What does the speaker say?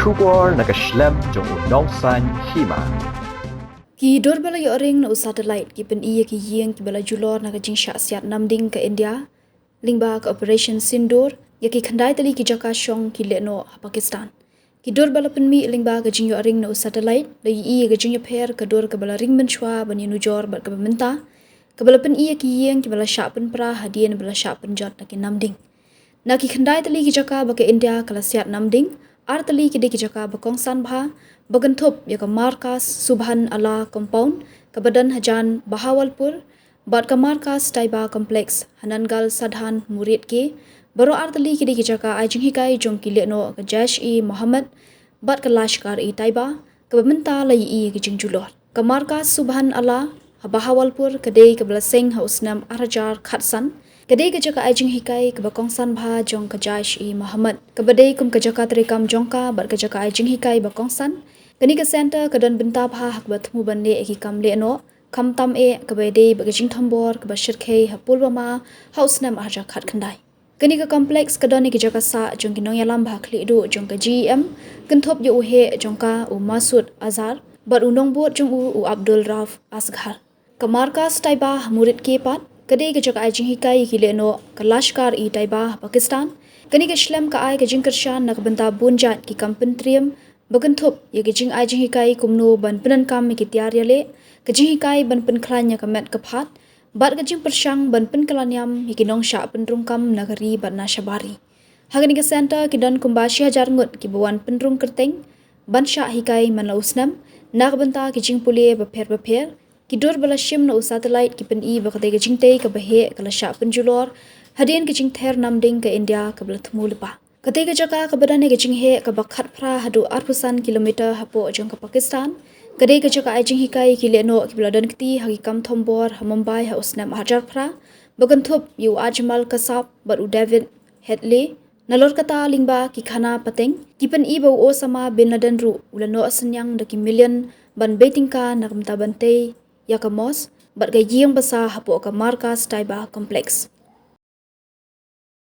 Shubor nakaslem jong unongsan Hima. Ki doorbell yo ring na satellite ki pen iya ki yeng ki bala julor na ka Jingshah siat namding ke India. Lyngba ke operation Sindur ya ki khandai tali ki jaka shong ki Lehnoh Pakistan. Ki doorbell pen mi Lyngba ke jing yo ring na satellite la iya ke jing yo pher ke dor ke bala ring menchwa bani nujor bar ke bementa. Ke bala pen iya ki yeng ki bala syak pen pra hadien bala syak Pynjot na ki namding. Na ki khandai tali ki jaka ba ke India kala siat namding. Artali ki ki jaka ba kongsan bha baganthop ya ka markas subhan ala compound ka badan hajan Bahawalpur bat ka markas taiba complex hanangal sadhan murid ke baro artali ki jaka ai jinghikai jong ki Lehnoh ka Jaish-e Muhammad bat ka lashkar e taiba ka bementa lai e ki jingjulor ka markas subhan ala Bahawalpur kadai ka blaseng hausnam arajar khatsan kadai ka jaka ajing hikai ka bakongsan bha jong ka Jaish-e Muhammad ka badai kum ka jaka trekam jongka bar ka jaka ajing hikai bakongsan kani ka center ka don benta bha hak batmu bande ki kam Lehnoh Ktem ka badai ba jing thambor ka bashirkhei ha pulwama hausnam arajar khat khandai kani ka complex ka don ki jaka sa jong ki nong yalam bha khli do jong ka GM kinthop yo he jongka u Masud Azhar bar unong bot jong u Abdul Rauf Asghar ka markas taiba murid ke pat kadai ka jaka ajing hikai ki Lehnoh ka lashkar e taiba Pakistan kani ka shlam ka ai ka jingkershan nak benta bunjat ki kampen triam baganthop ye ka jing ajing hikai kumno ban penan kam ki tiar yale ka jing hikai ban pen khlanya ka met ka phat bat ka jing persyang ban pen kalanyam ki nong sha penrung kam nagari ban na shabari hagani ka center ki don kumbashi hajar ngut ki bawan penrung kerteng ban sha hikai man lausnam nak benta ki jing pulie bapher ki dor bala shim na satellite ki pen i ba ka jingte ka bahe kala sha penjulor hadien ki jing ther namding ka India ka bala thmulpa kate ka jaka ka badane ka jing he ka bakhat phra hadu 8 kilometer hapo jong ka Pakistan kade ka jaka ajing hikai ki Lehnoh ki bala dan kti hagi kam thombor ha Mumbai ha usnam hajar phra baganthop yu ajmal kasap bar u David Headley nalor kata Lyngba ki khana pateng ki pen i bo o sama bin laden ru ulano asanyang da ki million ban betingka nakamta bante yakamos bat ga yeng basa hapo ka markas taiba complex